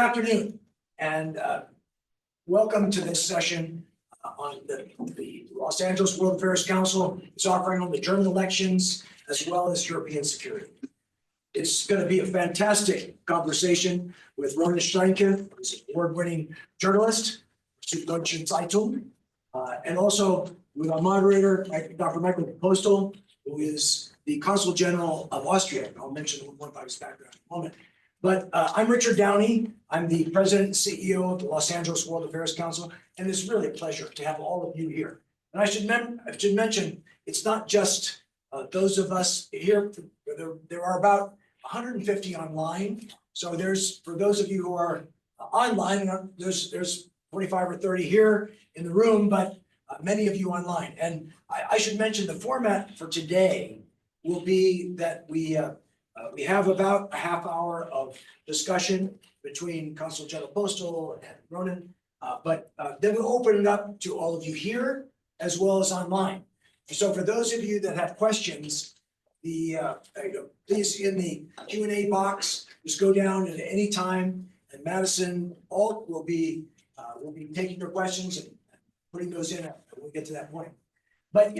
afternoon, and welcome to this session on the Los Angeles World Affairs Council. It's offering on the German elections as well as European security. It's going to be a fantastic conversation with Ronen Steinke, who's an award-winning journalist, Süddeutsche Zeitung, and also with our moderator, Dr. Michael Postl, who is the Consul General of Austria. I'll mention a little more about his background in a moment. But I'm Richard Downey. I'm the president and CEO of the Los Angeles World Affairs Council, and it's really a pleasure to have all of you here. And I should mention, it's not just those of us here. There are about 150 online. So for those of you who are online, there's 45 or 30 here in the room, but many of you online. And I should mention the format for today will be that we have about a half hour of discussion between Consul General Postl and Ronen, but then we'll open it up to all of you here as well as online. So for those of you that have questions, please in the Q&A box, just go down at any time, and Madison Alt will be taking your questions and putting those in when we get to that point. But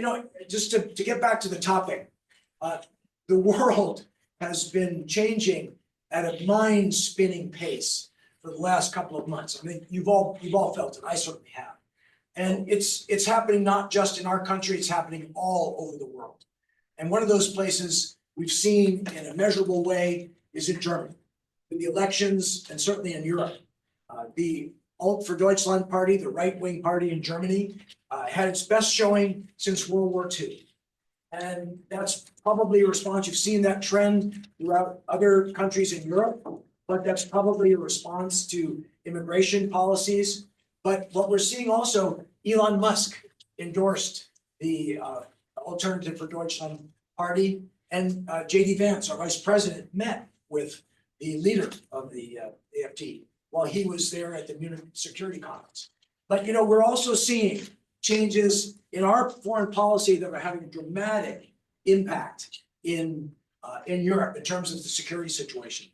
just to get back to the topic, the world has been changing at a mind-spinning pace for the last couple of months. I mean, you've all felt it. I certainly have. And it's happening not just in our country, it's happening all over the world. And one of those places we've seen in a measurable way is in Germany, in the elections, and certainly in Europe. The Alt for Deutschland party, the right-wing party in Germany, had its best showing since World War II. And that's probably a response. You've seen that trend throughout other countries in Europe, but that's probably a response to immigration policies. But what we're seeing also, Elon Musk endorsed the Alternative for Deutschland party, and J.D. Vance, our vice president, met with the leader of the AFD while he was there at the Munich Security Conference. But we're also seeing changes in our foreign policy that are having a dramatic impact in Europe in terms of the security situation.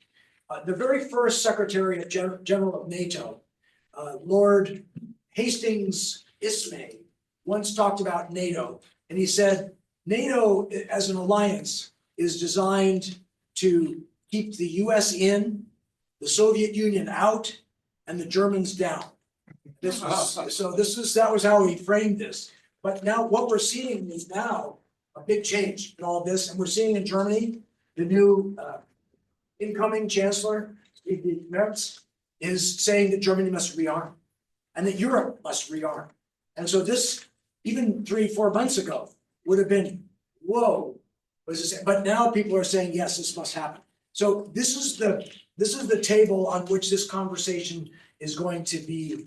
The very first Secretary General of NATO, Lord Hastings Ismay, once talked about NATO, and he said, NATO as an alliance is designed to keep the US in, the Soviet Union out, and the Germans down. That was how he framed this. But now what we're seeing is now a big change in all this. And we're seeing in Germany, the new incoming chancellor, Merz, is saying that Germany must rearm and that Europe must rearm. And so this, even 3-4 months ago, would have been, whoa, but now people are saying, yes, this must happen. So this is the table on which this conversation is going to be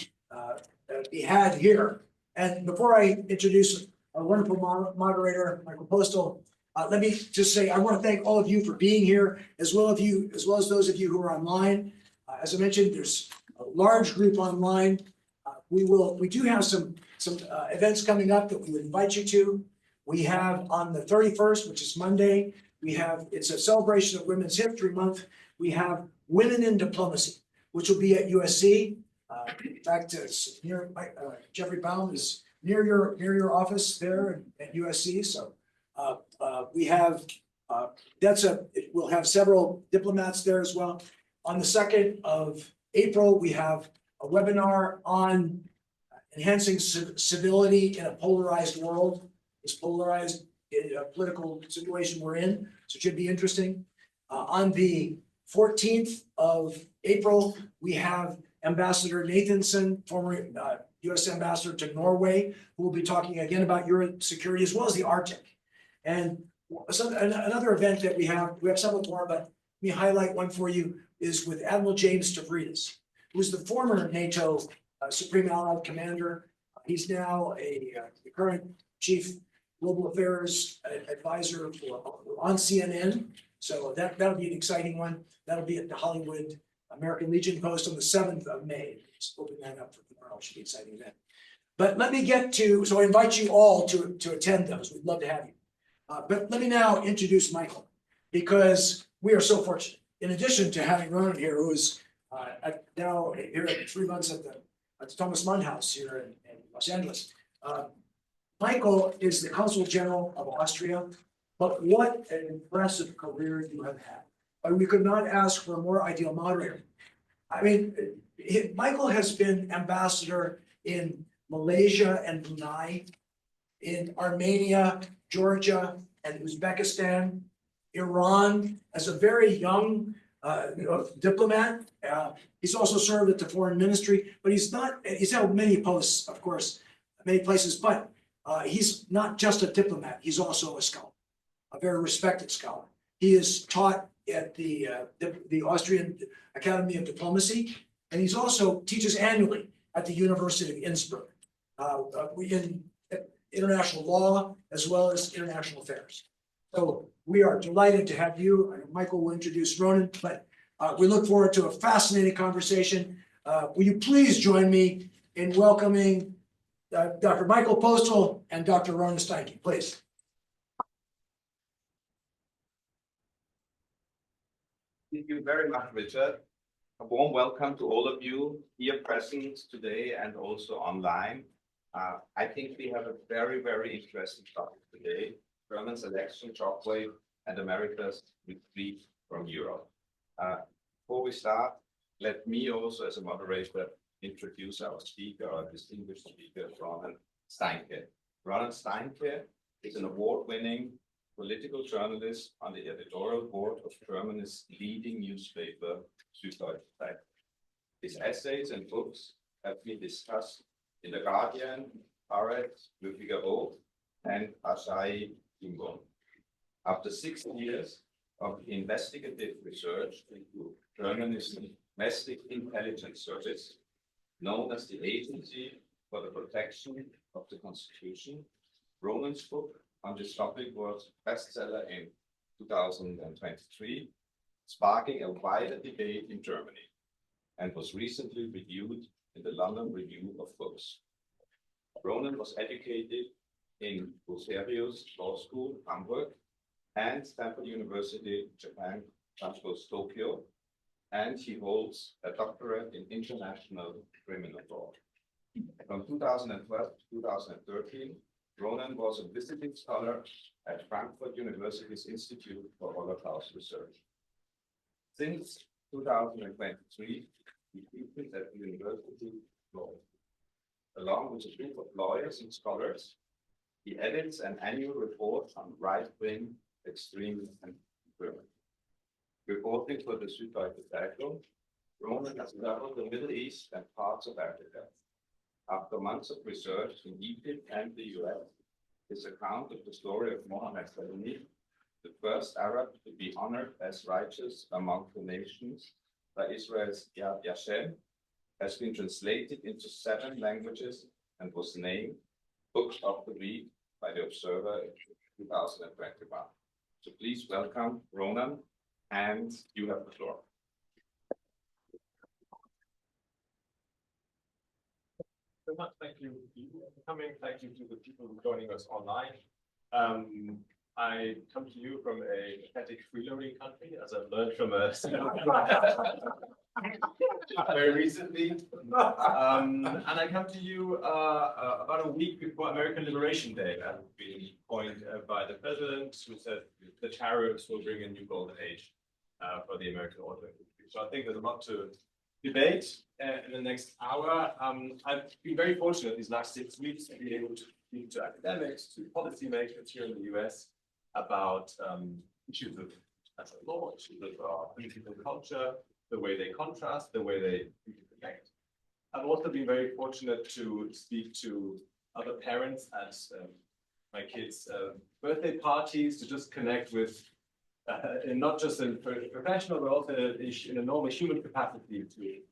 had here. And before I introduce our wonderful moderator, Michael Postl, let me just say I want to thank all of you for being here, as well as those of you who are online. As I mentioned, there's a large group online. We do have some events coming up that we would invite you to. We have on the 31st, which is Monday, it's a celebration of Women's History Month. We have Women in Diplomacy, which will be at USC. In fact, it's near Jeffrey Baum is near your office there at USC. So we have we'll have several diplomats there as well. On the 2nd of April, we have a webinar on enhancing civility in a polarized world. This polarized political situation we're in, so it should be interesting. On the 14th of April, we have Ambassador Nathanson, former U.S. Ambassador to Norway, who will be talking again about Europe security as well as the Arctic. And another event that we have several more, but let me highlight one for you, is with Admiral James Stavridis, who is the former NATO Supreme Allied Commander. He's now the current Chief Global Affairs Advisor on CNN. So that'll be an exciting one. That'll be at the Hollywood American Legion Post on the 7th of May. Just open that up for tomorrow. It should be an exciting event. But let me so I invite you all to attend those. We'd love to have you. But let me now introduce Michael, because we are so fortunate. In addition to having Ronen here, who is now here at 3 months at the Thomas Mann House here in Los Angeles. Michael is the Consul General of Austria, but what an impressive career you have had. We could not ask for a more ideal moderator. I mean, Michael has been ambassador in Malaysia and Brunei, in Armenia, Georgia, and Uzbekistan, Iran, as a very young diplomat. He's also served at the foreign ministry, but he's held many posts, of course, many places, but he's not just a diplomat, he's also a scholar, a very respected scholar. He is taught at the Austrian Academy of Diplomacy, and he's also teaches annually at the University of Innsbruck in international law as well as international affairs. So we are delighted to have you. Michael will introduce Ronen, but we look forward to a fascinating conversation. Will you please join me in welcoming Dr. Michael Postl and Dr. Ronen Steinke, please. Thank you very much, Richard. A warm welcome to all of you here present today and also online. I think we have a very, very interesting topic today: German selection, Shockwave, and America's retreat from Europe. Before we start, let me also, as a moderator, introduce our speaker, our distinguished speaker, Ronen Steinke. Ronen Steinke is an award-winning political journalist on the editorial board of Germany's leading newspaper, Süddeutsche Zeitung. His essays and books have been discussed in The Guardian, Haaretz, Le Figaro, and Asahi Shimbun. After 6 years of investigative research into Germany's domestic intelligence service, known as the Agency for the Protection of the Constitution, Ronen's book on this topic was bestseller in 2023, sparking a wider debate in Germany, and was recently reviewed in the London Review of Books. Ronen was educated in Bucerius Law School, Hamburg, and Stanford University, Japan, Campus Tokyo, and he holds a doctorate in international criminal law. From 2012 to 2013, Ronen was a visiting scholar at Frankfurt University's Institute for Holocaust Research. Since 2023, he teaches at the University of Law. Along with a group of lawyers and scholars, he edits an annual report on right-wing extremism and Germany. Reporting for the Süddeutsche Zeitung, Ronen has traveled the Middle East and parts of Africa. After months of research in Egypt and the US, his account of the story of Mohammed Ali, the first Arab to be honored as righteous among the nations by Israel's Yad Vashem, has been translated into 7 languages and was named Book of the Week by the Observer in 2021. So please welcome Ronen, and you have the floor. So much. Thank you for coming. Thank you to the people joining us online. I come to you from a pathetic freeloading country, as I've learned from a very recently. And I come to you about a week before American Liberation Day, that has been coined by the president, who said the tariffs will bring a new golden age for the American auto industry. So I think there's a lot to debate in the next hour. I've been very fortunate these last 6 weeks to be able to speak to academics, to policymakers here in the US about issues of international law, issues of political culture, the way they contrast, the way they connect. I've also been very fortunate to speak to other parents at my kids' birthday parties, to just connect with not just in professional, but also in a normal human capacity to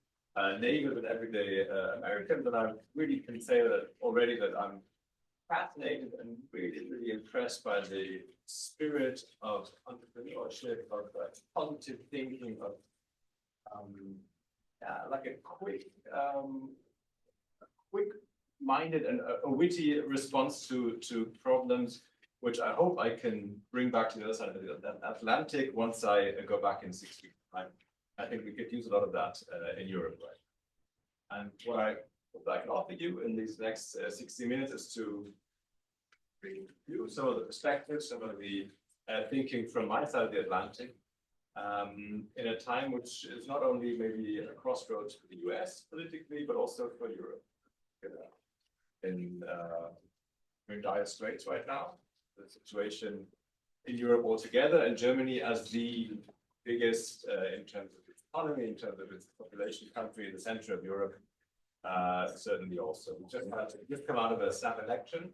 neighbors and everyday Americans. And I really can say that already that I'm fascinated and really, really impressed by the spirit of entrepreneurship, of positive thinking, of like a quick-minded and a witty response to problems, which I hope I can bring back to the other side of the Atlantic once I go back in 6 weeks' time. I think we could use a lot of that in Europe, right? And what I would like to offer you in these next 60 minutes is to bring you some of the perspectives, some of the thinking from my side of the Atlantic, in a time which is not only maybe a crossroads for the US politically, but also for Europe. We're in dire straits right now. The situation in Europe altogether, and Germany as the biggest in terms of its economy, in terms of its population country in the center of Europe, certainly also. We just come out of a snap election.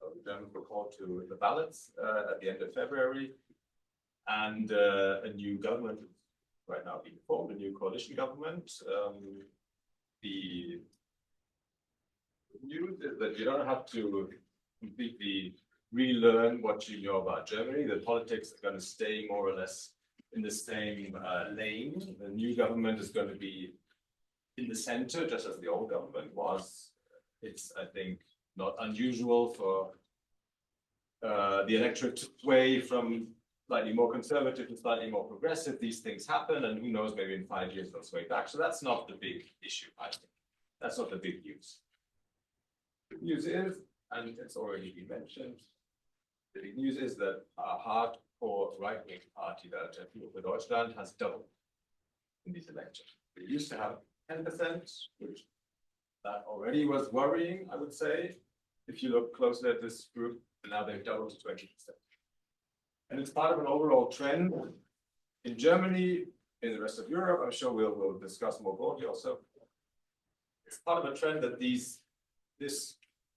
The Germans were called to the ballots at the end of February, and a new government is right now being formed, a new coalition government. The news is that you don't have to completely relearn what you know about Germany. The politics are going to stay more or less in the same lane. The new government is going to be in the center, just as the old government was. It's, I think, not unusual for the electorate to sway from slightly more conservative to slightly more progressive. These things happen, and who knows, maybe in 5 years they'll sway back. So that's not the big issue, I think. That's not the big news. The news is, and it's already been mentioned, the big news is that a hardcore right-wing party, the Alternative for Deutschland, has doubled in these elections. We used to have 10%, which that already was worrying, I would say, if you look closely at this group, and now they've doubled to 20%. And it's part of an overall trend in Germany, in the rest of Europe. I'm sure we'll discuss more broadly also. It's part of a trend that this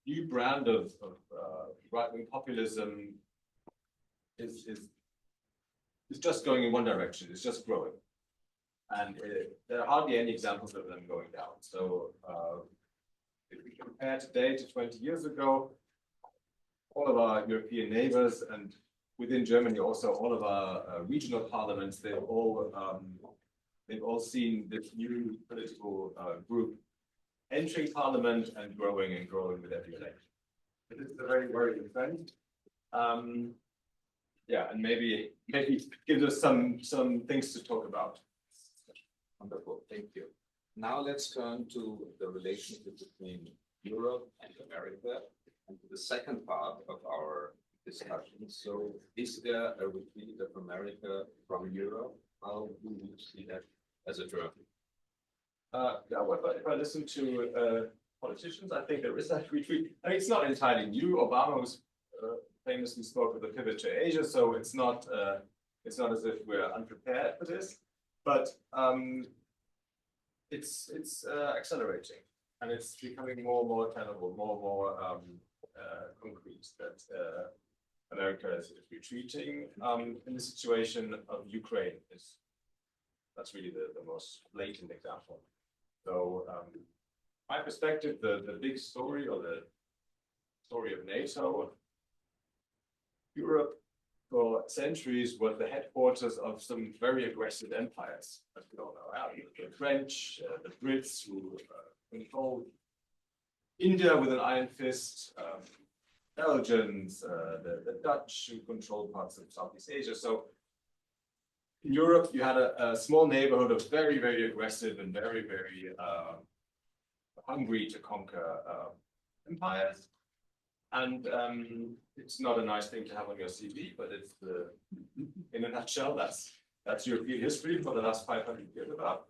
new brand of right-wing populism is just going in one direction. It's just growing. And there are hardly any examples of them going down. So if we compare today to 20 years ago, all of our European neighbors and within Germany also all of our regional parliaments, they've all seen this new political group entering parliament and growing with every election. This is a very worrying trend. Yeah, and maybe gives us some things to talk about. Wonderful, thank you. Now let's turn to the relationship between Europe and America, and to the second part of our discussion. So, is there a retreat of America from Europe? How do you see that as a German? Yeah, well, if I listen to politicians, I think there is that retreat. I mean, it's not entirely new. Obama was famously spoke of the pivot to Asia, so it's not as if we're unprepared for this. But it's accelerating, and it's becoming more and more tenable, more and more concrete that America is retreating. In the situation of Ukraine, that's really the most blatant example. So, my perspective, the big story, or the story of NATO, Europe for centuries was the headquarters of some very aggressive empires, as we all know. The French, the Brits, who controlled India with an iron fist, Belgians, the Dutch, who controlled parts of Southeast Asia. So in Europe, you had a small neighborhood of very, very aggressive and very, very hungry to conquer empires. And it's not a nice thing to have on your CV, but it's in a nutshell, that's European history for the last 500 years about.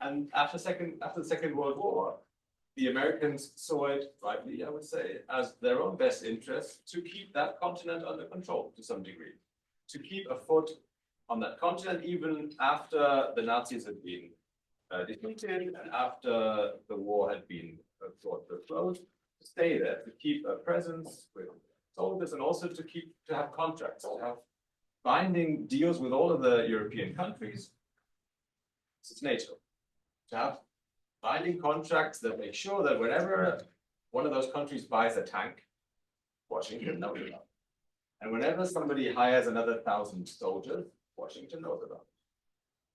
And after the Second World War, the Americans saw it, rightly, I would say, as their own best interest to keep that continent under control to some degree, to keep a foot on that continent even after the Nazis had been defeated and after the war had been brought to a close. To stay there, to keep a presence with soldiers, and also to have contracts, to have binding deals with all of the European countries. This is NATO. To have binding contracts that make sure that whenever one of those countries buys a tank, Washington knows about it. And whenever somebody hires another 1,000 soldiers, Washington knows about it.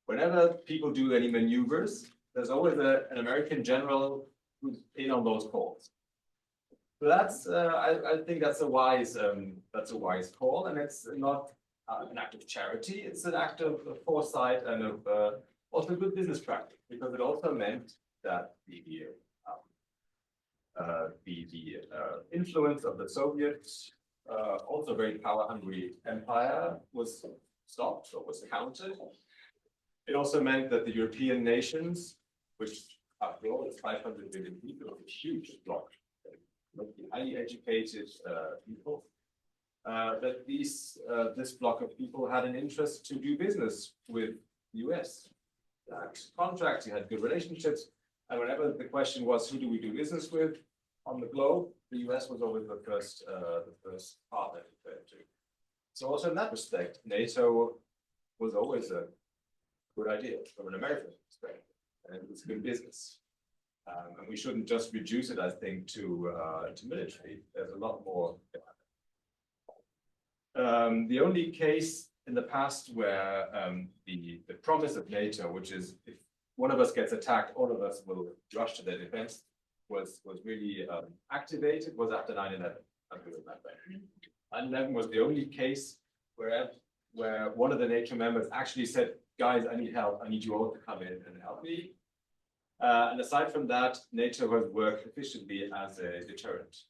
Whenever people do any maneuvers, there's always an American general who's in on those calls. So that's I think that's a wise call, and it's not an act of charity. It's an act of foresight and of also good business practice, because it also meant that the influence of the Soviet, also very power-hungry empire was stopped or was countered. It also meant that the European nations, which after all is 500 million people, a huge bloc, highly educated people, that this bloc of people had an interest to do business with the US. You had contracts, you had good relationships, and whenever the question was, who do we do business with on the globe, the US was always the first partner to turn to. So also in that respect, NATO was always a good idea from an American perspective, and it was good business. And we shouldn't just reduce it, I think, to military. There's a lot more. The only case in the past where the promise of NATO, which is if one of us gets attacked, all of us will rush to their defense, was really activated, was after 9/11. 9/11 was the only case where one of the NATO members actually said, guys, I need help. I need you all to come in and help me. And aside from that, NATO has worked efficiently as a deterrent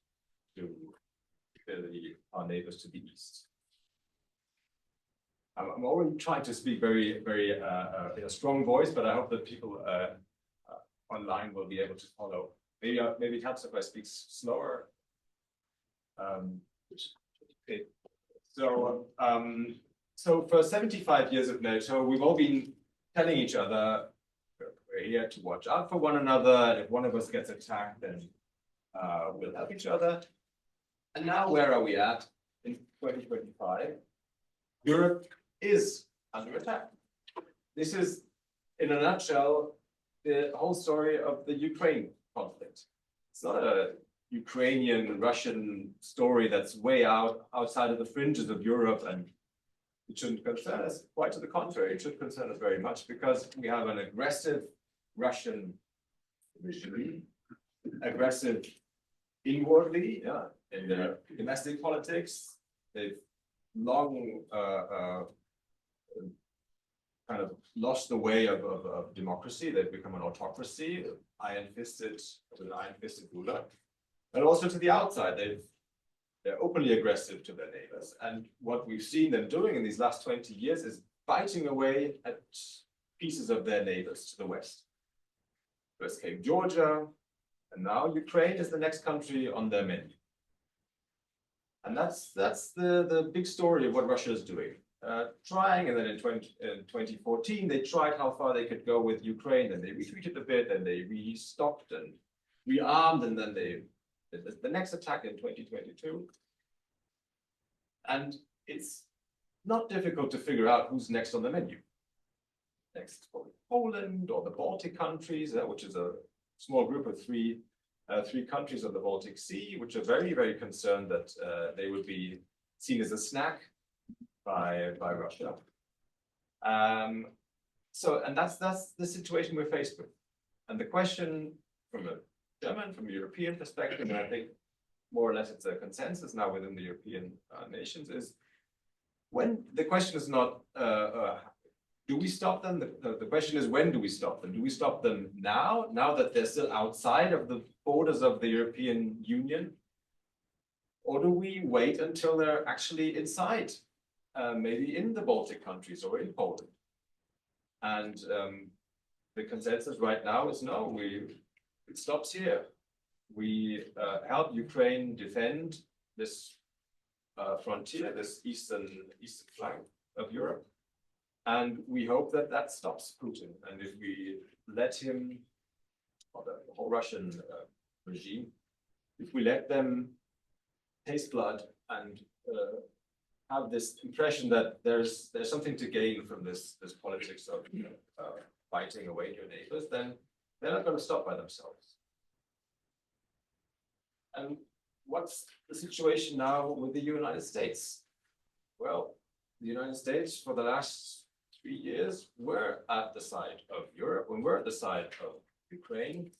to our neighbors to the east. I'm already trying to speak very, very in a strong voice, but I hope that people online will be able to follow. Maybe it helps if I speak slower. Okay. So for 75 years of NATO, we've all been telling each other we're here to watch out for one another, and if one of us gets attacked, then we'll help each other. And now where are we at in 2025? Europe is under attack. This is, in a nutshell, the whole story of the Ukraine conflict. It's not a Ukrainian-Russian story that's way outside of the fringes of Europe, and it shouldn't concern us. Quite to the contrary, it should concern us very much because we have an aggressive Russian regime, aggressive inwardly, in their domestic politics. They've long kind of lost the way of democracy. They've become an autocracy, iron-fisted ruler. And also to the outside, they're openly aggressive to their neighbors. And what we've seen them doing in these last 20 years is biting away at pieces of their neighbors to the west. First came Georgia, and now Ukraine is the next country on their menu. And that's the big story of what Russia is doing. Trying, and then in 2014, they tried how far they could go with Ukraine, and they retreated a bit, and they restocked and rearmed, and then the next attack in 2022. And it's not difficult to figure out who's next on the menu. Next, probably Poland or the Baltic countries, which is a small group of three countries of the Baltic Sea, which are very, very concerned that they would be seen as a snack by Russia. And that's the situation we're faced with. And the question from a German, from a European perspective, and I think more or less it's a consensus now within the European nations, is when the question is not do we stop them? The question is, when do we stop them? Do we stop them now that they're still outside of the borders of the European Union? Or do we wait until they're actually inside, maybe in the Baltic countries or in Poland? And the consensus right now is no, it stops here. We help Ukraine defend this frontier, this eastern flank of Europe. And we hope that that stops Putin. And if we let him, or the whole Russian regime, if we let them taste blood and have this impression that there's something to gain from this politics of fighting away your neighbors, then they're not going to stop by themselves. And what's the situation now with the United States? Well, the United States, for the last 3 years, were at the side of Europe, and we're at the side of Ukraine,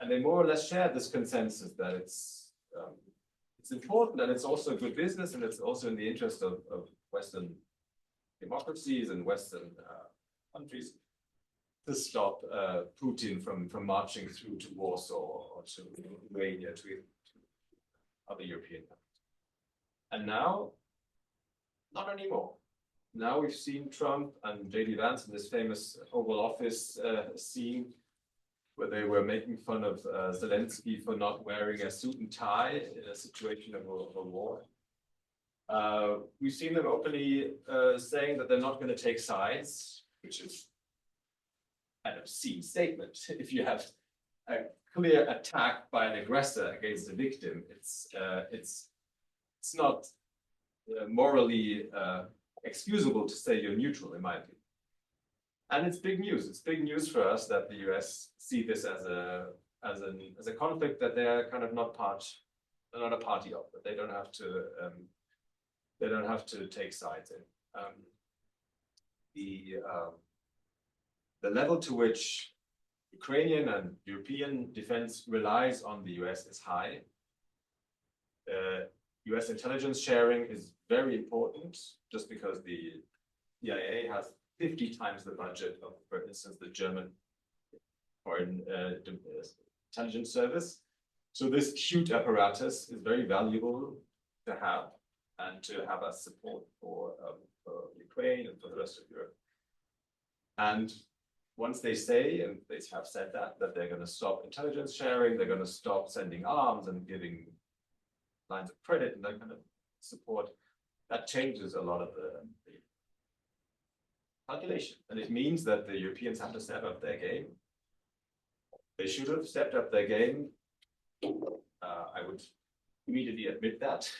and they more or less share this consensus that it's important, and it's also good business, and it's also in the interest of Western democracies and Western countries to stop Putin from marching through to Warsaw or to Romania to other European countries. And now, not anymore. Now we've seen Trump and J.D. Vance in this famous Oval Office scene where they were making fun of Zelensky for not wearing a suit and tie in a situation of a war. We've seen them openly saying that they're not going to take sides, which is an obscene statement. If you have a clear attack by an aggressor against a victim, it's not morally excusable to say you're neutral, in my opinion. And it's big news. It's big news for us that the US see this as a conflict that they're kind of not a party of, that they don't have to take sides in. The level to which Ukrainian and European defense relies on the US is high. US intelligence sharing is very important, just because the CIA has 50 times the budget of, for instance, the German foreign intelligence service. So this huge apparatus is very valuable to have, and to have as support for Ukraine and for the rest of Europe. And once they say, and they have said that they're going to stop intelligence sharing, they're going to stop sending arms and giving lines of credit and that kind of support, that changes a lot of the calculation. And it means that the Europeans have to step up their game. They should have stepped up their game. I would immediately admit that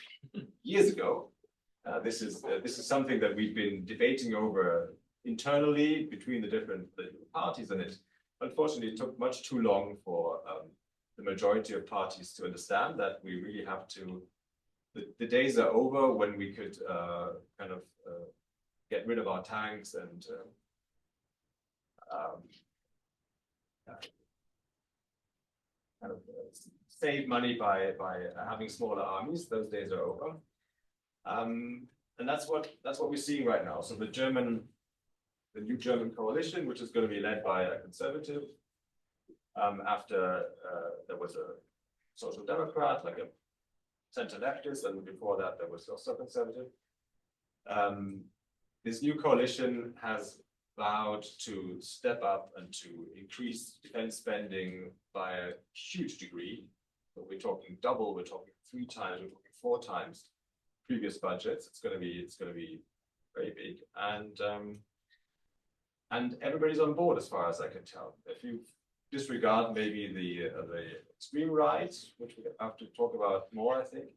years ago. This is something that we've been debating over internally between the different political parties, and it unfortunately took much too long for the majority of parties to understand that we really have to. The days are over when we could kind of get rid of our tanks and kind of save money by having smaller armies. Those days are over, and that's what we're seeing right now. So the new German coalition, which is going to be led by a conservative, after there was a social democrat, like a center leftist, and before that there was also a conservative. This new coalition has vowed to step up and to increase defense spending by a huge degree. So we're talking double, we're talking 3 times, we're talking 4 times previous budgets. It's going to be very big, and everybody's on board as far as I can tell. If you disregard maybe the extreme right, which we have to talk about more, I think,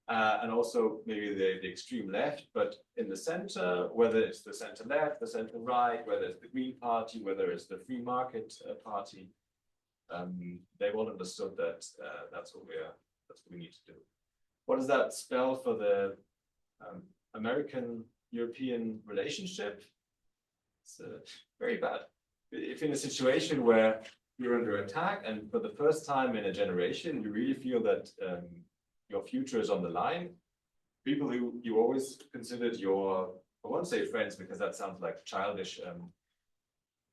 and also maybe the extreme left, but in the center, whether it's the center left, the center right, whether it's the Green Party, whether it's the Free Market Party, they've all understood that that's what we need to do. What does that spell for the American-European relationship? It's very bad. If in a situation where you're under attack, and for the first time in a generation, you really feel that your future is on the line, people who you always considered your, I won't say friends because that sounds like childish,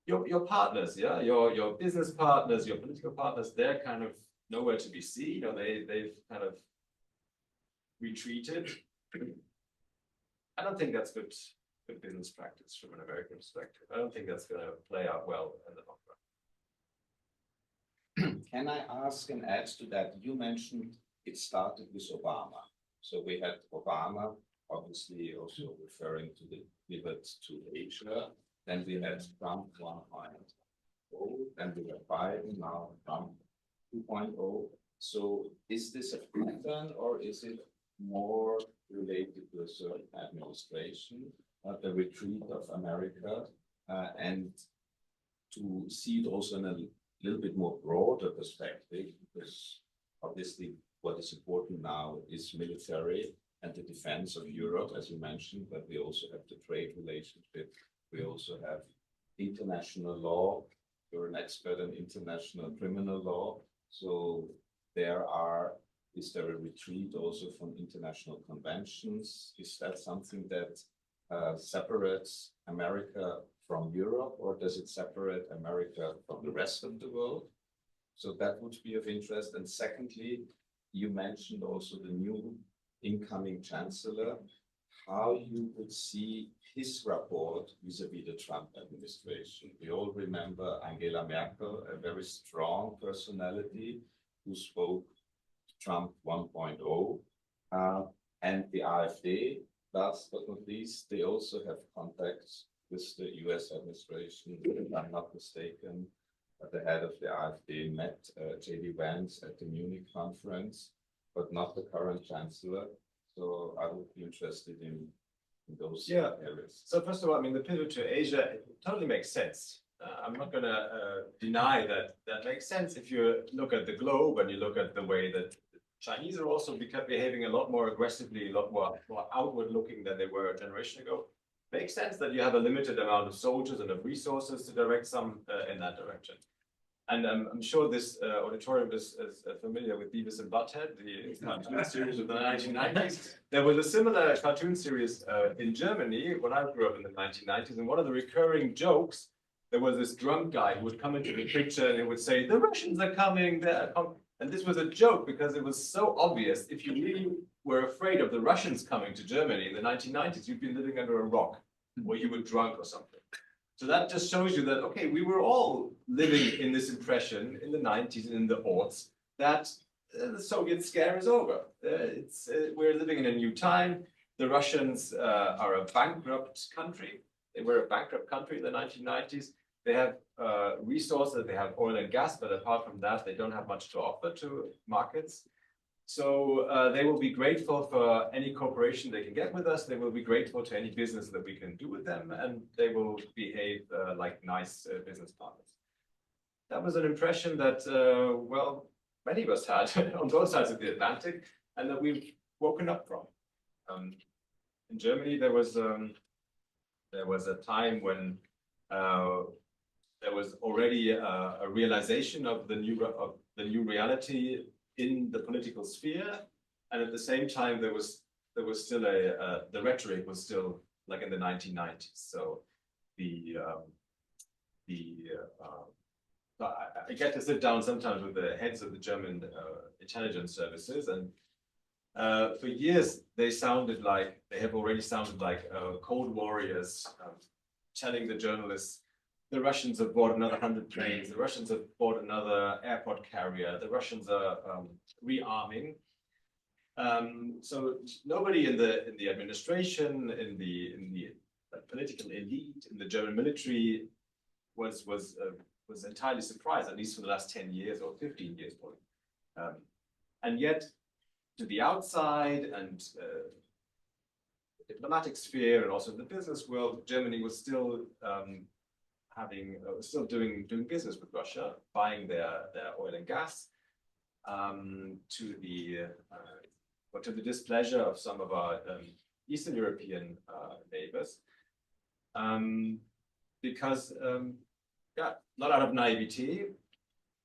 your partners, yeah, your business partners, your political partners, they're kind of nowhere to be seen, or they've kind of retreated. I don't think that's good business practice from an American perspective. I don't think that's going to play out well in the long run. Can I ask and add to that? You mentioned it started with Obama. So we had Obama, obviously also referring to the pivot to Asia. Then we had Trump 1.0, then we had Biden, now Trump 2.0. So is this a pattern, or is it more related to a certain administration, the retreat of America, and to see it also in a little bit more broader perspective, because obviously what is important now is military and the defense of Europe, as you mentioned, but we also have the trade relationship. We also have international law. You're an expert in international criminal law. So is there a retreat also from international conventions? Is that something that separates America from Europe, or does it separate America from the rest of the world? So that would be of interest. And secondly, you mentioned also the new incoming chancellor, how you would see his rapport vis-a-vis the Trump administration. We all remember Angela Merkel, a very strong personality who spoke Trump 1.0, and the AfD, last but not least, they also have contacts with the US administration, if I'm not mistaken. The head of the AfD met J.D. Vance at the Munich conference, but not the current chancellor. So I would be interested in those areas. So first of all, I mean, the pivot to Asia, it totally makes sense. I'm not going to deny that that makes sense if you look at the globe and you look at the way that the Chinese are also behaving a lot more aggressively, a lot more outward looking than they were a generation ago. Makes sense that you have a limited amount of soldiers and of resources to direct some in that direction. And I'm sure this auditorium is familiar with Beavis and Butthead, the cartoon series of the 1990s. There was a similar cartoon series in Germany when I grew up in the 1990s, and one of the recurring jokes, there was this drunk guy who would come into the picture and he would say, "The Russians are coming, they're coming." And this was a joke because it was so obvious. If you really were afraid of the Russians coming to Germany in the 1990s, you'd be living under a rock, or you were drunk or something. So that just shows you that, okay, we were all living in this impression in the 90s and in the aughts that the Soviet scare is over. We're living in a new time. The Russians are a bankrupt country. They were a bankrupt country in the 1990s. They have resources, they have oil and gas, but apart from that, they don't have much to offer to markets. So they will be grateful for any cooperation they can get with us. They will be grateful to any business that we can do with them, and they will behave like nice business partners. That was an impression that, well, many of us had on both sides of the Atlantic, and that we've woken up from. In Germany, there was a time when there was already a realization of the new reality in the political sphere, and at the same time there was still the rhetoric was still like in the 1990s. So I get to sit down sometimes with the heads of the German intelligence services, and for years they have already sounded like cold warriors, telling the journalists, the Russians have bought another 100 planes. The Russians have bought another airport carrier. The Russians are rearming. So nobody in the administration, in the political elite, in the German military was entirely surprised, at least for the last 10 years or 15 years, probably. And yet, to the outside and the diplomatic sphere and also the business world, Germany was still doing business with Russia, buying their oil and gas, to the displeasure of some of our Eastern European neighbors, because not out of naivety,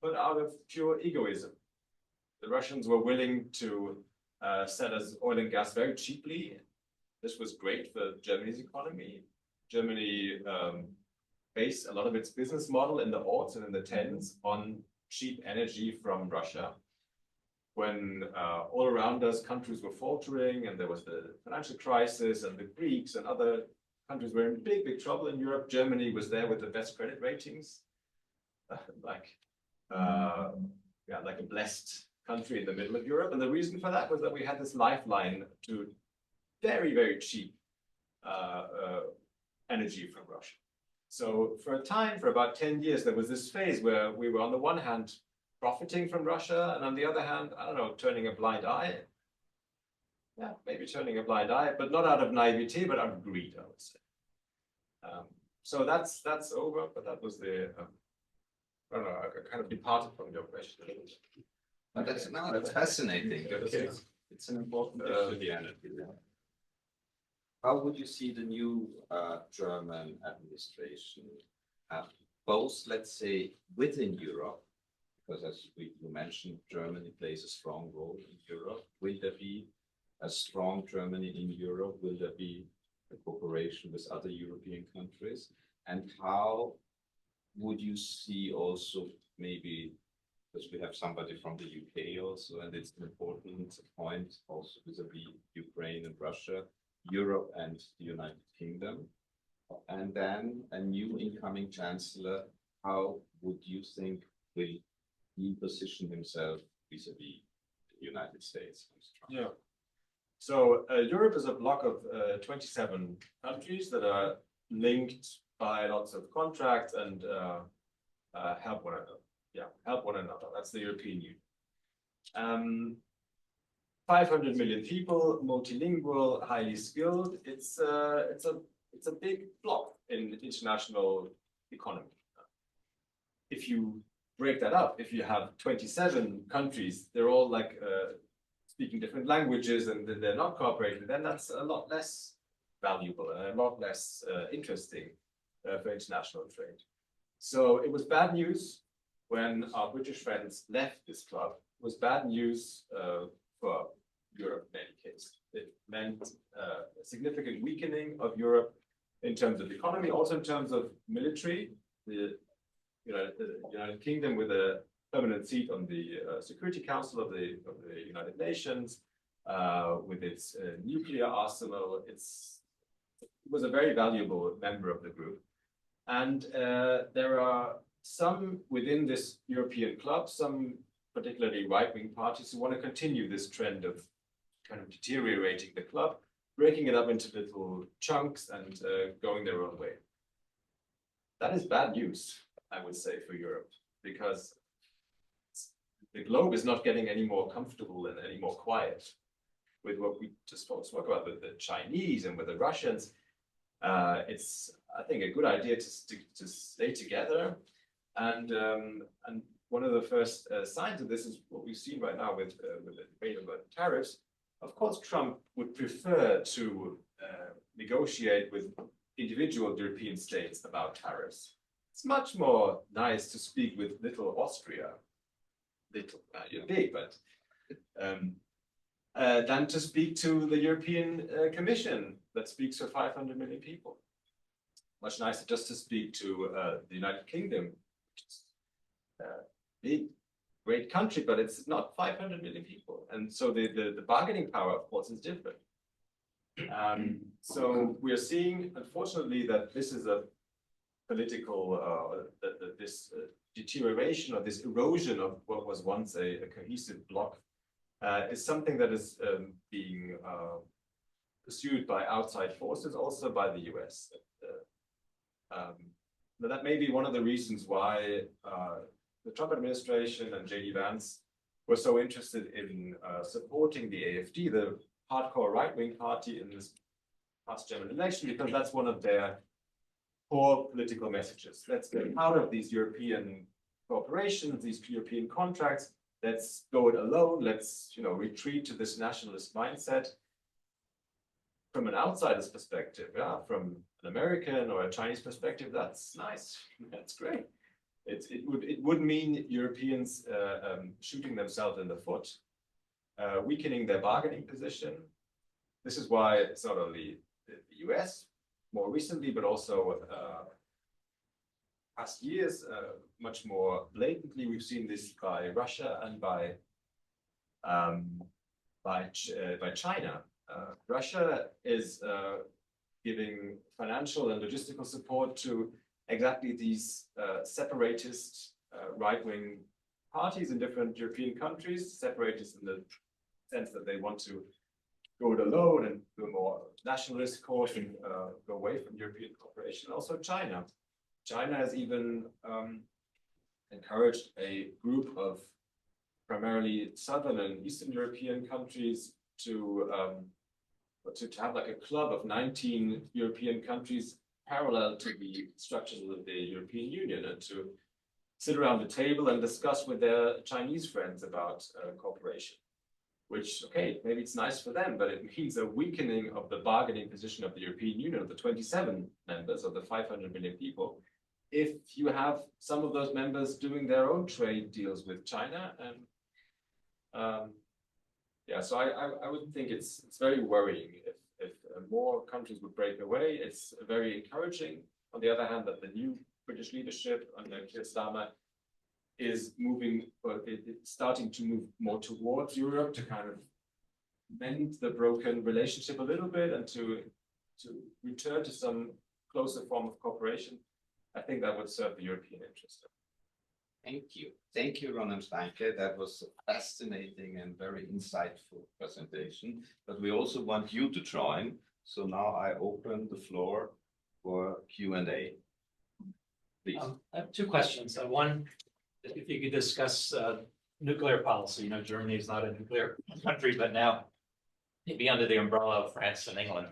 but out of pure egoism. The Russians were willing to sell us oil and gas very cheaply. This was great for Germany's economy. Germany based a lot of its business model in the aughts and in the tens on cheap energy from Russia. When all around us, countries were faltering and there was the financial crisis and the Greeks and other countries were in big, big trouble in Europe, Germany was there with the best credit ratings, like a blessed country in the middle of Europe. And the reason for that was that we had this lifeline to very, very cheap energy from Russia. So for a time, for about 10 years, there was this phase where we were on the one hand profiting from Russia, and on the other hand, I don't know, turning a blind eye. Yeah, maybe turning a blind eye, but not out of naivety, but out of greed, I would say. So that's over, but that was the, I don't know, I kind of departed from your question. But that's fascinating. Okay. It's an important issue. How would you see the new German administration, both, let's say, within Europe, because as you mentioned, Germany plays a strong role in Europe. Will there be a strong Germany in Europe? Will there be the cooperation with other European countries? And how would you see also maybe, because we have somebody from the UK also, and it's an important point also vis-a-vis Ukraine and Russia, Europe and the United Kingdom. And then a new incoming chancellor, how would you think will he position himself vis-a-vis the United States? Yeah. So Europe is a bloc of 27 countries that are linked by lots of contracts and help one another. Yeah, help one another. That's the European Union. 500 million people, multilingual, highly skilled. It's a big bloc in international economy. If you break that up, if you have 27 countries, they're all like speaking different languages and they're not cooperating, then that's a lot less valuable and a lot less interesting for international trade. So it was bad news when our British friends left this club. It was bad news for Europe in any case. It meant a significant weakening of Europe in terms of economy, also in terms of military. The United Kingdom, with a permanent seat on the Security Council of the United Nations, with its nuclear arsenal, it was a very valuable member of the group. And there are some within this European club, some particularly right-wing parties who want to continue this trend of kind of deteriorating the club, breaking it up into little chunks and going their own way. That is bad news, I would say, for Europe, because the globe is not getting any more comfortable and any more quiet. With what we just spoke about with the Chinese and with the Russians, it's, I think, a good idea to stay together. And one of the first signs of this is what we've seen right now with the debate about tariffs. Of course, Trump would prefer to negotiate with individual European states about tariffs. It's much more nice to speak with little Austria, you're big, but than to speak to the European Commission that speaks for 500 million people. Much nicer just to speak to the United Kingdom, which is a big, great country, but it's not 500 million people. And so the bargaining power, of course, is different. So we are seeing, unfortunately, that this is a political, this deterioration or this erosion of what was once a cohesive bloc is something that is being pursued by outside forces, also by the US. That may be one of the reasons why the Trump administration and J.D. Vance were so interested in supporting the AfD, the hardcore right-wing party in this past German election, because that's one of their core political messages. Let's get out of these European corporations, these European contracts. Let's go it alone. Let's, retreat to this nationalist mindset. From an outsider's perspective, from an American or a Chinese perspective, that's nice. That's great. It would mean Europeans shooting themselves in the foot, weakening their bargaining position. This is why it's not only the US more recently, but also past years, much more blatantly, we've seen this by Russia and by China. Russia is giving financial and logistical support to exactly these separatist right-wing parties in different European countries, separatist in the sense that they want to go it alone and do a more nationalist course and go away from European cooperation. Also China. China has even encouraged a group of primarily Southern and Eastern European countries to have like a club of 19 European countries parallel to the structures of the European Union, and to sit around the table and discuss with their Chinese friends about cooperation. Which, okay, maybe it's nice for them, but it means a weakening of the bargaining position of the European Union, of the 27 members of the 500 million people, if you have some of those members doing their own trade deals with China. And so I would think it's very worrying if more countries would break away. It's very encouraging. On the other hand, that the new British leadership under Keir Starmer is moving, or it's starting to move more towards Europe to kind of mend the broken relationship a little bit and to return to some closer form of cooperation. I think that would serve the European interest. Thank you. Thank you, Ronen Steinke. That was a fascinating and very insightful presentation. But we also want you to join. So now I open the floor for Q&A. Please. I have two questions. One, if you could discuss nuclear policy. You know, Germany is not a nuclear country, but now maybe under the umbrella of France and England.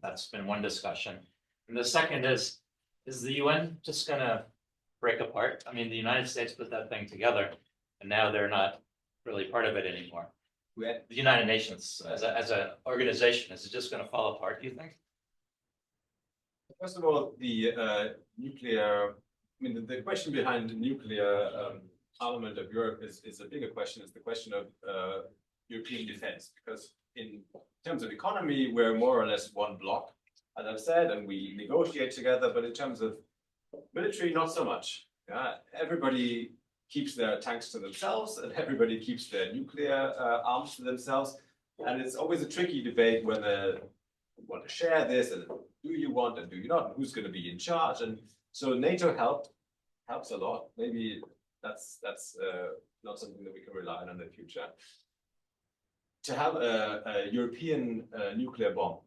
That's been one discussion. And the second is the UN just going to break apart? I mean, the United States put that thing together, and now they're not really part of it anymore. The United Nations as an organization, is it just going to fall apart, do you think? First of all, the nuclear, I mean, the question behind the nuclear armament of Europe is a bigger question. It's the question of European defense, because in terms of economy, we're more or less one bloc, as I've said, and we negotiate together, but in terms of military, not so much. Everybody keeps their tanks to themselves, and everybody keeps their nuclear arms to themselves. And it's always a tricky debate whether you want to share this, and do you want and do you not, and who's going to be in charge. And so NATO helps a lot. Maybe that's not something that we can rely on in the future. To have a European nuclear bomb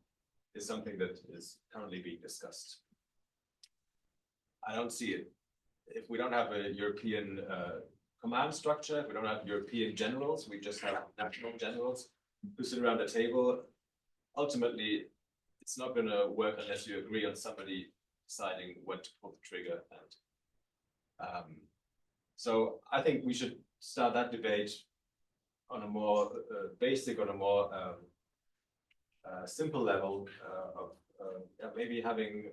is something that is currently being discussed. I don't see it. If we don't have a European command structure, if we don't have European generals, we just have national generals who sit around a table. Ultimately, it's not going to work unless you agree on somebody deciding when to pull the trigger. And so I think we should start that debate on a more basic, on a more simple level of maybe having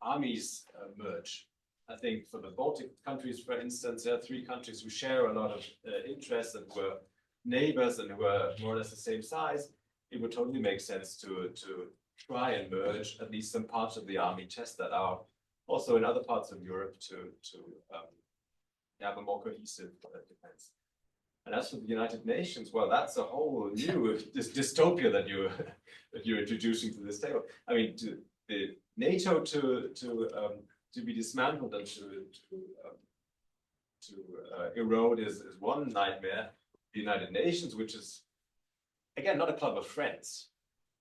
armies merge. I think for the Baltic countries, for instance, there are three countries who share a lot of interests and who are neighbors and who are more or less the same size. It would totally make sense to try and merge at least some parts of the army chest that are also in other parts of Europe to have a more cohesive defense. And as for the United Nations, well, that's a whole new dystopia that you're introducing to this table. I mean, the NATO to be dismantled and to erode is one nightmare. The United Nations, which is again not a club of friends.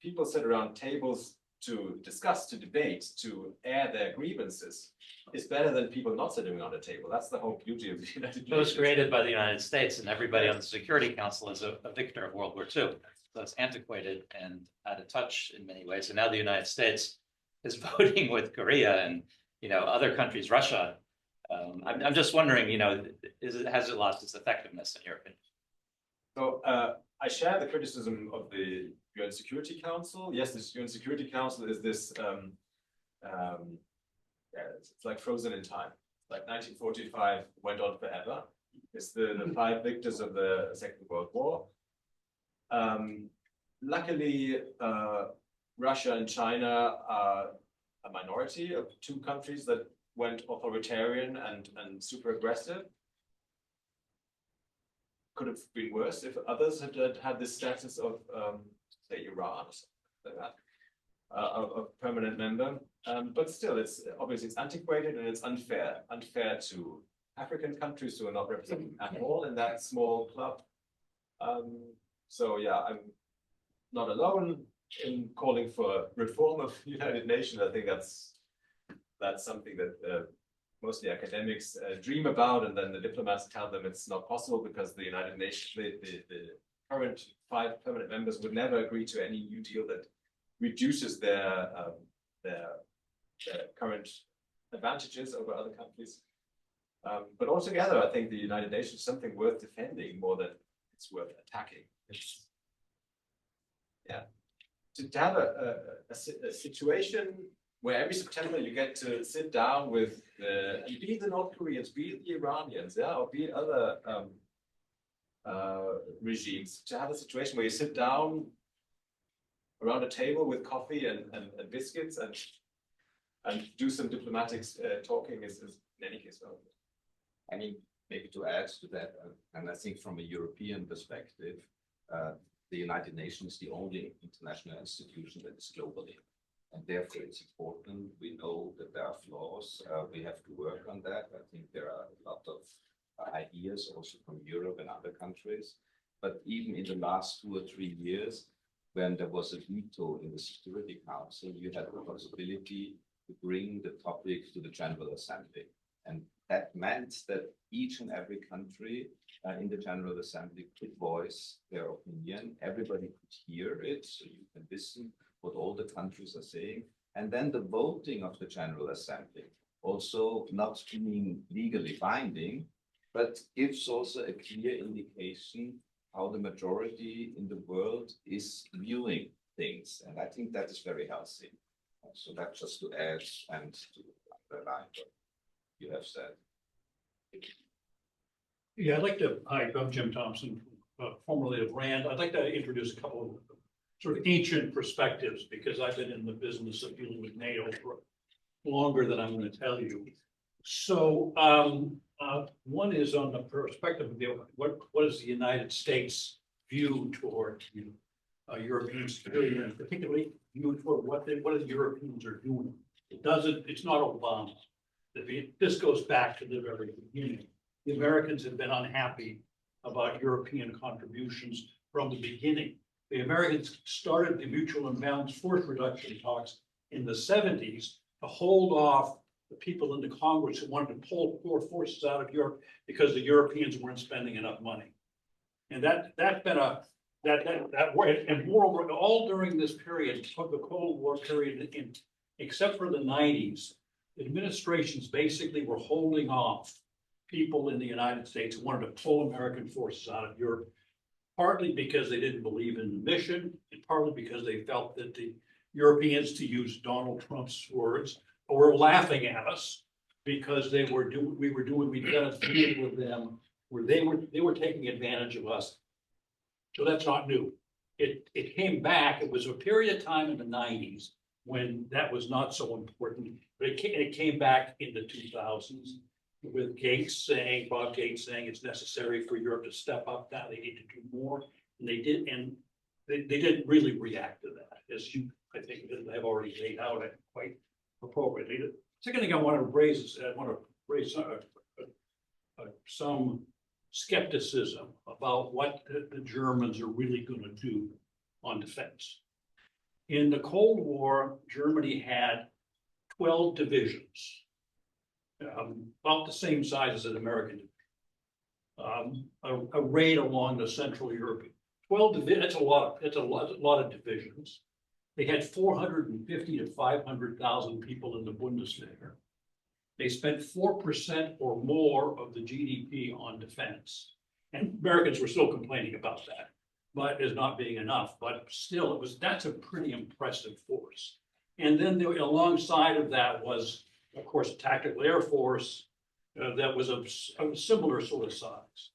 People sit around tables to discuss, to debate, to air their grievances. Is better than people not sitting on a table. That's the whole beauty of the United Nations. It was created by the United States, and everybody on the Security Council is a victor of World War II. So it's antiquated and out of touch in many ways. And now the United States is voting with Korea and other countries, Russia. I'm just wondering, has it lost its effectiveness in your opinion? So I share the criticism of the UN Security Council. Yes, this UN Security Council is this. It's like frozen in time. Like 1945 went on forever. It's the five victors of the Second World War. Luckily, Russia and China are a minority of two countries that went authoritarian and super aggressive. Could have been worse if others had this status of, say, Iran or something like that, of permanent member. But still, it's obviously it's antiquated and it's unfair to African countries who are not represented at all in that small club. So yeah, I'm not alone in calling for reform of the United Nations. I think that's something that mostly academics dream about, and then the diplomats tell them it's not possible because the United Nations, the current 5 permanent members would never agree to any new deal that reduces their current advantages over other countries. But altogether, I think the United Nations is something worth defending more than it's worth attacking. To have a situation where every September you get to sit down with be it the North Koreans, be it the Iranians, or be it other regimes, to have a situation where you sit down around a table with coffee and biscuits and do some diplomatic talking is in any case well. I mean, maybe to add to that, and I think from a European perspective, the United Nations is the only international institution that is globally. And therefore it's important. We know that there are flaws. We have to work on that. I think there are a lot of ideas also from Europe and other countries. But even in the last 2 or 3 years, when there was a veto in the Security Council, you had the possibility to bring the topic to the General Assembly. And that meant that each and every country in the General Assembly could voice their opinion. Everybody could hear it, so you can listen what all the countries are saying. And then the voting of the General Assembly, also not being legally binding, but gives also a clear indication how the majority in the world is viewing things. And I think that is very healthy. So that's just to add and to underline what you have said. Yeah, I'd like to, hi, I'm Jim Thompson, formerly of RAND. I'd like to introduce a couple of sort of ancient perspectives because I've been in the business of dealing with NATO for longer than I'm going to tell you. So one is on the perspective of what is the United States view toward European security, and particularly view toward what the Europeans are doing. It's not Obama. This goes back to the very beginning. The Americans have been unhappy about European contributions from the beginning. The Americans started the mutual imbalance force reduction talks in the 70s to hold off the people in the Congress who wanted to pull forces out of Europe because the Europeans weren't spending enough money. And that's been that way. And moreover, all during this period, the Cold War period, except for the 90s, administrations basically were holding off people in the United States who wanted to pull American forces out of Europe, partly because they didn't believe in the mission, and partly because they felt that the Europeans, to use Donald Trump's words, were laughing at us because we were done a deal with them where they were taking advantage of us. So that's not new. It came back. It was a period of time in the 90s when that was not so important, but it came back in the 2000s with Bob Gates saying it's necessary for Europe to step up now. They need to do more, and they did, and they didn't really react to that, as you, I think, have already laid out it quite appropriately. The second thing I want to raise is some skepticism about what the Germans are really going to do on defense. In the Cold War, Germany had 12 divisions, about the same size as an American division, arrayed along the Central Europe. 12 divisions, it's a lot of divisions. They had 450 to 500,000 people in the Bundeswehr. They spent 4% or more of the GDP on defense. And Americans were still complaining about that, but as not being enough. But still, that's a pretty impressive force. And then alongside of that was, of course, a tactical air force that was a similar sort of size.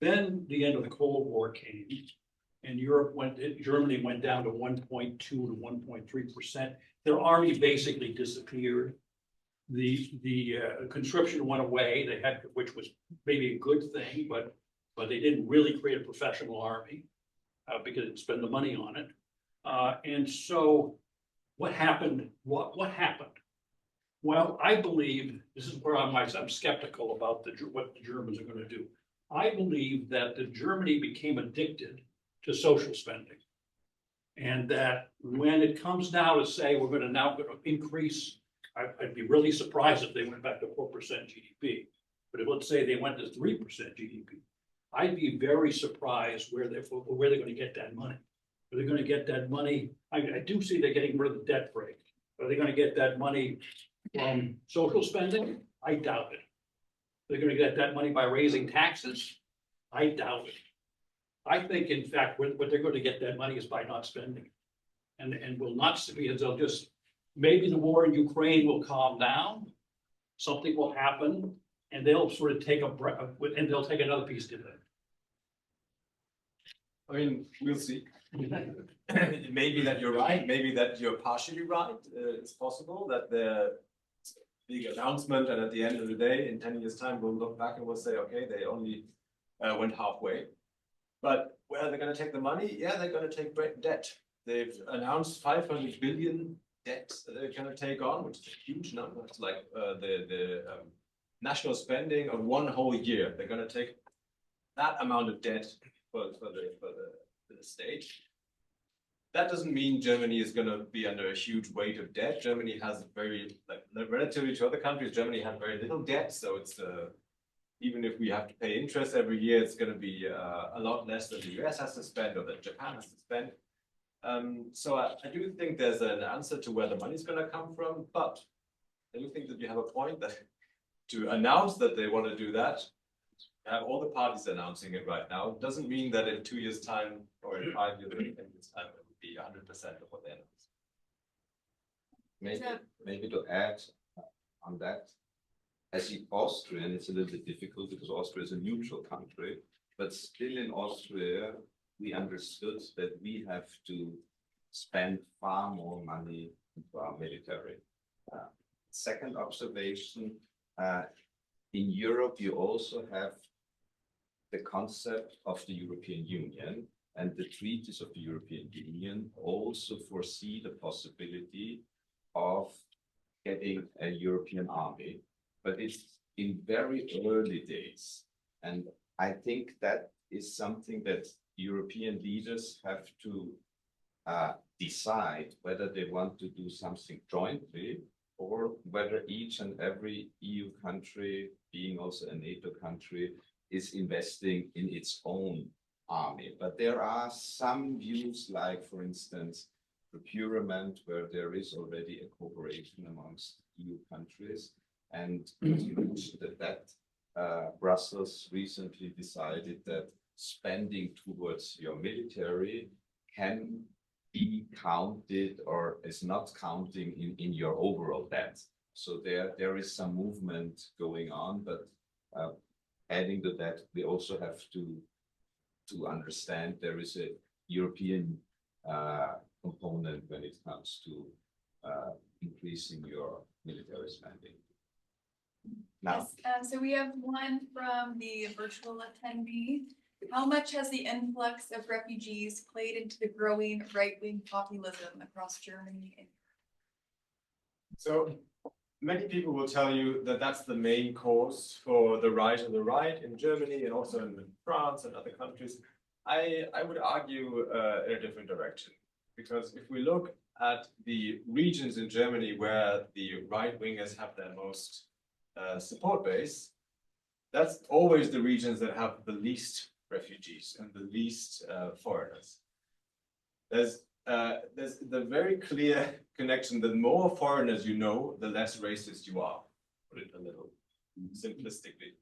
Then the end of the Cold War came, and Germany went down to 1.2 to 1.3%. Their army basically disappeared. The conscription went away. They had, which was maybe a good thing, but they didn't really create a professional army because they'd spend the money on it. And so, what happened? What happened? Well, I believe this is where I'm skeptical about what the Germans are going to do. I believe that Germany became addicted to social spending, and that when it comes now to say we're going to increase, I'd be really surprised if they went back to 4% GDP. But if, let's say they went to 3% GDP, I'd be very surprised where they're going to get that money. Are they going to get that money? I do see they're getting rid of the debt break. Are they going to get that money from social spending? I doubt it. They're going to get that money by raising taxes? I doubt it. I think, in fact, what they're going to get that money is by not spending. And will not, because they'll just, maybe the war in Ukraine will calm down, something will happen, and they'll sort of take a breath, and they'll take another piece to it. I mean, we'll see. It may be that you're right, maybe that you're partially right. It's possible that the big announcement, and at the end of the day, in 10 years' time, we'll look back and we'll say, okay, they only went halfway. But where are they going to take the money? Yeah, they're going to take debt. They've announced 500 billion debt that they're going to take on, which is a huge number. It's like the national spending of one whole year. They're going to take that amount of debt for the state. That doesn't mean Germany is going to be under a huge weight of debt. Germany has very, like, relatively to other countries, Germany has very little debt. So it's even if we have to pay interest every year, it's going to be a lot less than the US has to spend or that Japan has to spend. So I do think there's an answer to where the money is going to come from, but I do think that you have a point that to announce that they want to do that, have all the parties announcing it right now, doesn't mean that in 2 years' time or in 5 years or 10 years' time, it would be 100% of what they announce. Maybe to add on that, as the Austrian, it's a little bit difficult because Austria is a neutral country, but still in Austria, we understood that we have to spend far more money into our military. Second observation, in Europe, you also have the concept of the European Union, and the treaties of the European Union also foresee the possibility of getting a European army, but it's in very early days. And I think that is something that European leaders have to decide whether they want to do something jointly or whether each and every EU country, being also a NATO country, is investing in its own army. But there are some views, like, for instance, procurement, where there is already a cooperation amongst EU countries. And you mentioned that Brussels recently decided that spending towards your military can be counted or is not counting in your overall debt. So there is some movement going on, but adding to that, we also have to understand there is a European component when it comes to increasing your military spending. Now, Yes, so we have one from the virtual attendee. How much has the influx of refugees played into the growing right-wing populism across Germany? So many people will tell you that that's the main cause for the rise of the right in Germany and also in France and other countries. I would argue in a different direction, because if we look at the regions in Germany where the right wingers have their most support base, that's always the regions that have the least refugees and the least foreigners. There's the very clear connection that the more foreigners you know, the less racist you are, put it a little simplistically.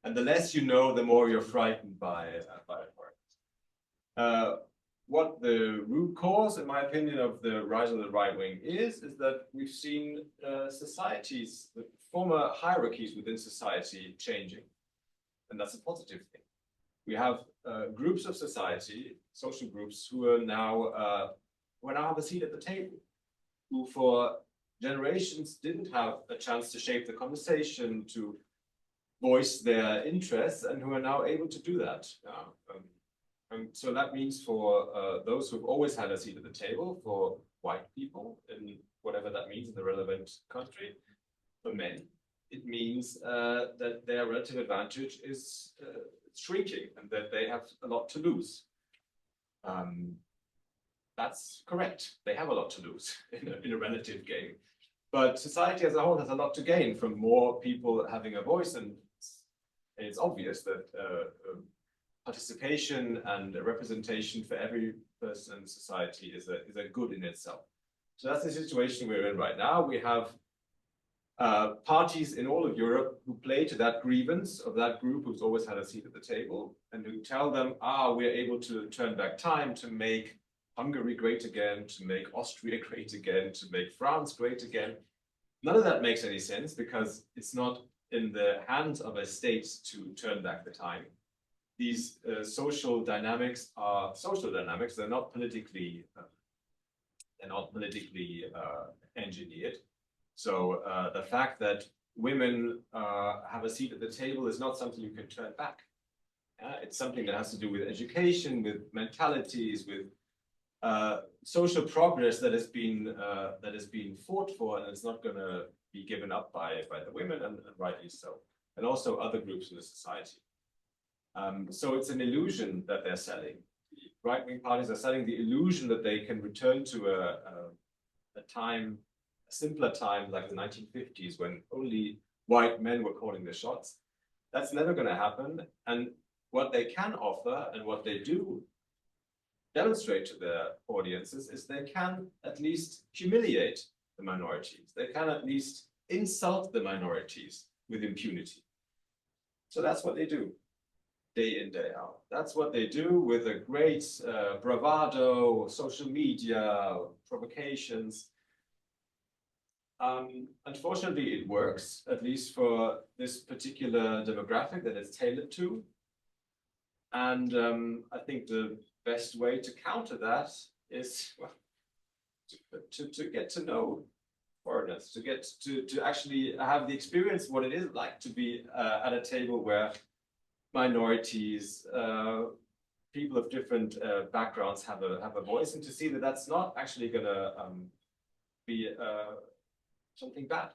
And the less you know, the more you're frightened by foreigners. What the root cause, in my opinion, of the rise of the right wing is that we've seen societies, the former hierarchies within society changing. And that's a positive thing. We have groups of society, social groups, who now have a seat at the table, who for generations didn't have a chance to shape the conversation, to voice their interests, and who are now able to do that. And so that means for those who've always had a seat at the table, for white people, in whatever that means in the relevant country, for men, it means that their relative advantage is shrinking and that they have a lot to lose. That's correct. They have a lot to lose in a relative game. But society as a whole has a lot to gain from more people having a voice, and it's obvious that participation and representation for every person in society is a good in itself. So that's the situation we're in right now. We have parties in all of Europe who play to that grievance of that group who's always had a seat at the table, and who tell them, we're able to turn back time to make Hungary great again, to make Austria great again, to make France great again. None of that makes any sense, because it's not in the hands of a state to turn back the time. these social dynamics are social dynamics. They're not politically engineered. So the fact that women have a seat at the table is not something you can turn back. It's something that has to do with education, with mentalities, with social progress that has been fought for, and it's not going to be given up by the women, and rightly so, and also other groups in the society. So it's an illusion that they're selling. Right-wing parties are selling the illusion that they can return to a simpler time like the 1950s, when only white men were calling the shots. That's never going to happen. And what they can offer, and what they do demonstrate to their audiences, is they can at least humiliate the minorities. They can at least insult the minorities with impunity. So that's what they do, day in, day out. That's what they do with a great bravado, social media, provocations. Unfortunately, it works, at least for this particular demographic that it's tailored to. And I think the best way to counter that is, well, to get to know foreigners, to get to actually have the experience what it is like to be at a table where minorities, people of different backgrounds have a voice, and to see that that's not actually going to be something bad.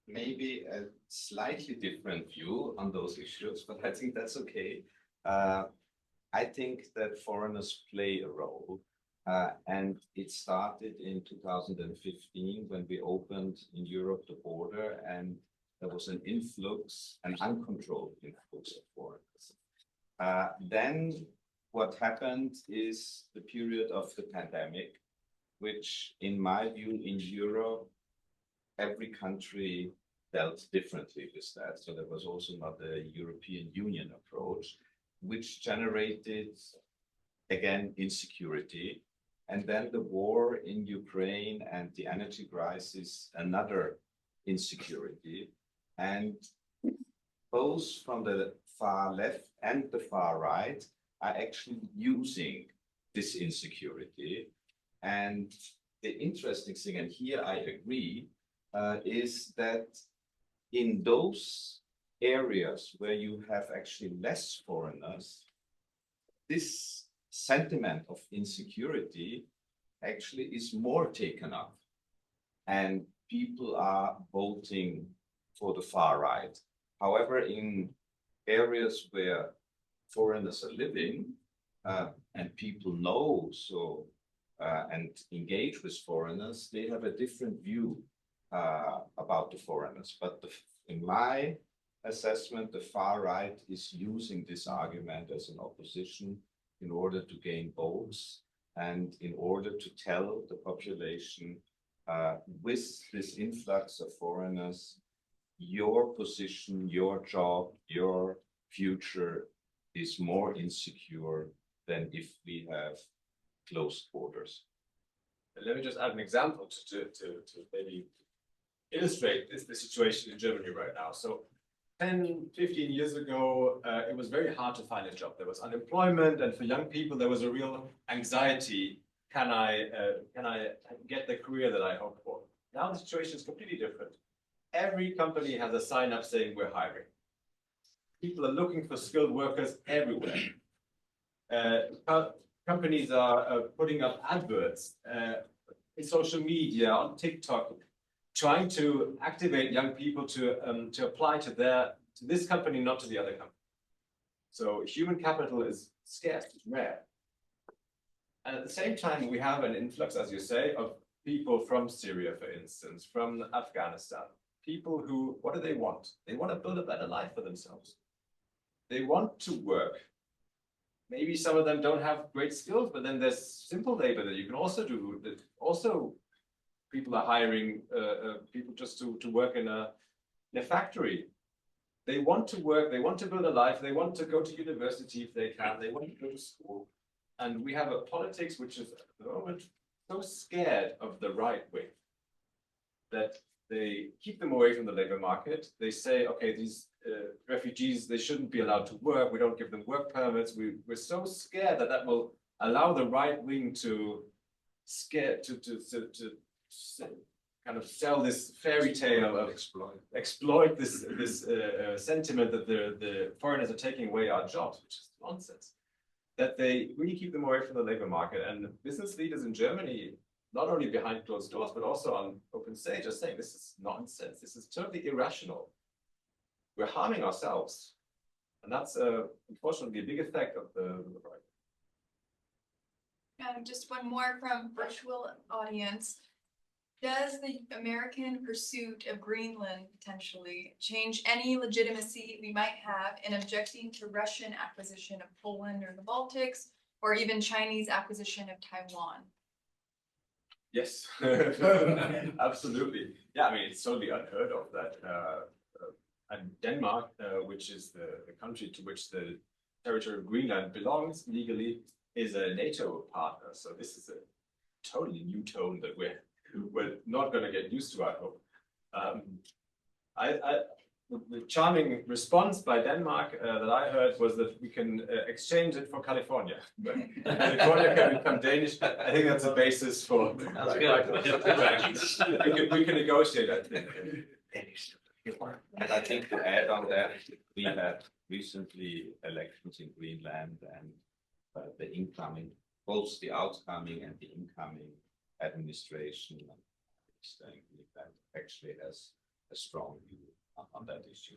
Maybe a slightly different view on those issues, but I think that's okay. I think that foreigners play a role, and it started in 2015 when we opened in Europe the border, and there was an influx, an uncontrolled influx of foreigners. Then what happened is the period of the pandemic, which in my view in Europe, every country dealt differently with that. So there was also not a European Union approach, which generated, again, insecurity. And then the war in Ukraine and the energy crisis, another insecurity. And both from the far left and the far right are actually using this insecurity. And the interesting thing, and here I agree, is that in those areas where you have actually less foreigners, this sentiment of insecurity actually is more taken up. And people are voting for the far right. However, in areas where foreigners are living and people know and engage with foreigners, they have a different view about the foreigners. But in my assessment, the far right is using this argument as an opposition in order to gain votes and in order to tell the population, with this influx of foreigners, your position, your job, your future is more insecure than if we have closed borders. Let me just add an example to maybe illustrate the situation in Germany right now. So 10, 15 years ago, it was very hard to find a job. There was unemployment, and for young people, there was a real anxiety. Can I get the career that I hope for? Now the situation is completely different. Every company has a sign up saying we're hiring. People are looking for skilled workers everywhere. Companies are putting up adverts in social media, on TikTok, trying to activate young people to apply to this company, not to the other company. So human capital is scarce, it's rare. And at the same time, we have an influx, as you say, of people from Syria, for instance, from Afghanistan. People who, what do they want? They want to build a better life for themselves. They want to work. Maybe some of them don't have great skills, but then there's simple labor that you can also do. That also, people are hiring people just to work in a factory. They want to work, they want to build a life, they want to go to university if they can, they want to go to school. And we have a politics which is at the moment so scared of the right wing that they keep them away from the labor market. They say, okay, these refugees, they shouldn't be allowed to work. We don't give them work permits. We're so scared that that will allow the right wing to kind of sell this fairy tale of exploit this sentiment that the foreigners are taking away our jobs, which is nonsense. That they really keep them away from the labor market, and business leaders in Germany, not only behind closed doors but also on open stage, are saying this is nonsense. This is totally irrational. We're harming ourselves, and that's unfortunately a big effect of the right. Just one more from virtual audience. Does the American pursuit of Greenland potentially change any legitimacy we might have in objecting to Russian acquisition of Poland or the Baltics, or even Chinese acquisition of Taiwan? Yes, absolutely. Yeah, I mean, it's totally unheard of that. And Denmark, which is the country to which the territory of Greenland belongs legally, is a NATO partner. So this is a totally new tone that we're not going to get used to, I hope. The charming response by Denmark that I heard was that we can exchange it for California. But California can become Danish. I think that's a basis for. That's good. We can negotiate that. And I think to add on that, we had recently elections in Greenland, and the incoming, both the outcoming and the incoming administration that actually has a strong view on that issue.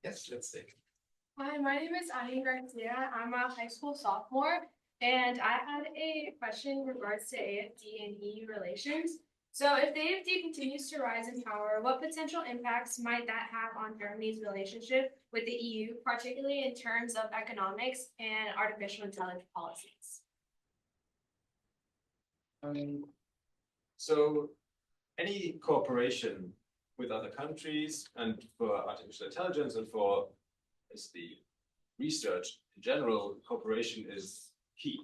Yes, let's take. Hi, my name is Ani Garcia. I'm a high school sophomore, and I had a question in regards to AFD and EU relations. So if the AFD continues to rise in power, what potential impacts might that have on Germany's relationship with the EU, particularly in terms of economics and artificial intelligence policies? So any cooperation with other countries and for artificial intelligence and for the research in general, cooperation is key.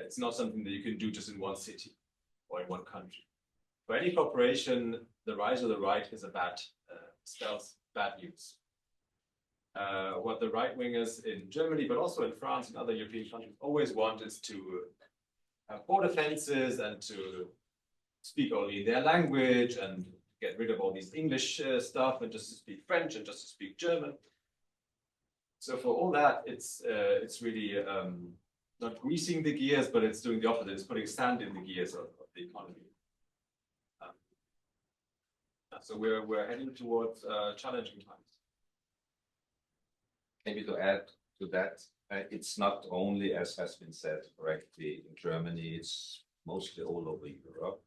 It's not something that you can do just in one city or in one country. For any cooperation, the rise of the right is spells bad news. What the right wingers in Germany, but also in France and other European countries always want is to have border fences and to speak only in their language and get rid of all these English stuff and just to speak French and just to speak German. So for all that, it's really not greasing the gears, but it's doing the opposite. It's putting sand in the gears of the economy. So we're heading towards challenging times. Maybe to add to that, it's not only, as has been said correctly, in Germany, it's mostly all over Europe.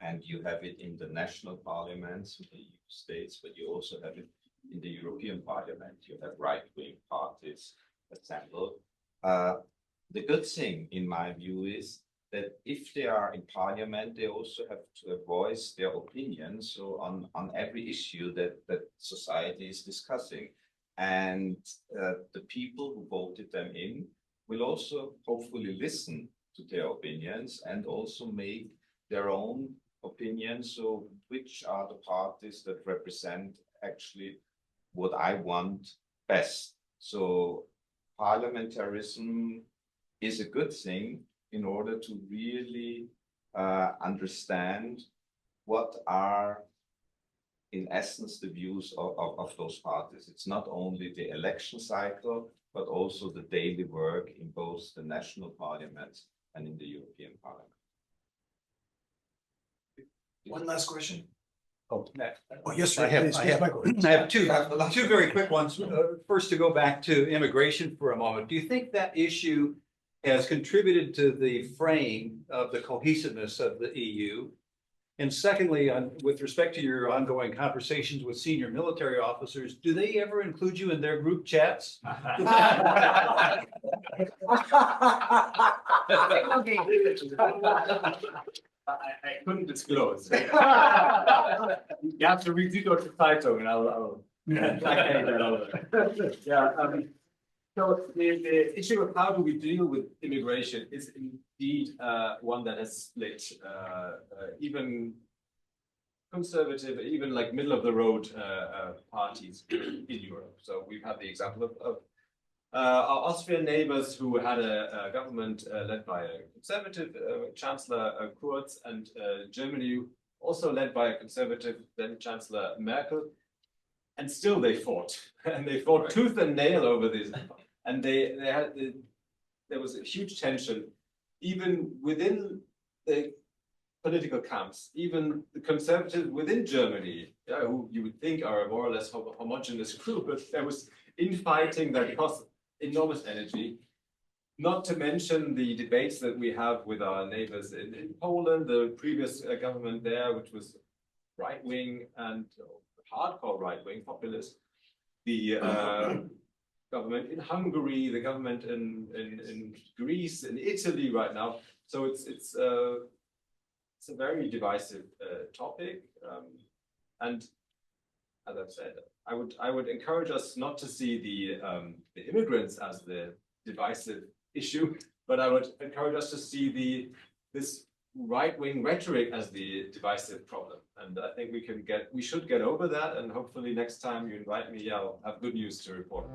And you have it in the national parliaments in the EU states, but you also have it in the European Parliament. You have right-wing parties assembled. The good thing, in my view, is that if they are in parliament, they also have to voice their opinions on every issue that society is discussing. And the people who voted them in will also hopefully listen to their opinions and also make their own opinions. So which are the parties that represent actually what I want best? So parliamentarism is a good thing in order to really understand what are in essence the views of those parties. It's not only the election cycle, but also the daily work in both the national parliaments and in the European Parliament. One last question. Oh, Yes, sir. I have, Please, I please, have, Michael. I have two very quick ones. First, to go back to immigration for a moment. Do you think that issue has contributed to the fraying of the cohesiveness of the EU? And secondly, with respect to your ongoing conversations with senior military officers, do they ever include you in their group chats? I couldn't disclose. You have to read Süddeutsche Zeitung and I'll so the issue of how do we deal with immigration is indeed one that has split even conservative, even like middle of the road parties in Europe. So we've had the example of our Austrian neighbors who had a government led by a conservative Chancellor Kurz, and Germany also led by a conservative then Chancellor Merkel. And still they fought, and they fought tooth and nail over this. And there was a huge tension, even within the political camps, even the conservatives within Germany, who you would think are a more or less homogeneous group, but there was infighting that cost enormous energy. Not to mention the debates that we have with our neighbors in Poland, the previous government there, which was right-wing and hardcore right-wing populist, the government in Hungary, the government in Greece, in Italy right now. So it's a very divisive topic, and as I've said, I would encourage us not to see the immigrants as the divisive issue, but I would encourage us to see this right-wing rhetoric as the divisive problem. And I think we should get over that, and hopefully next time you invite me, I'll have good news to report.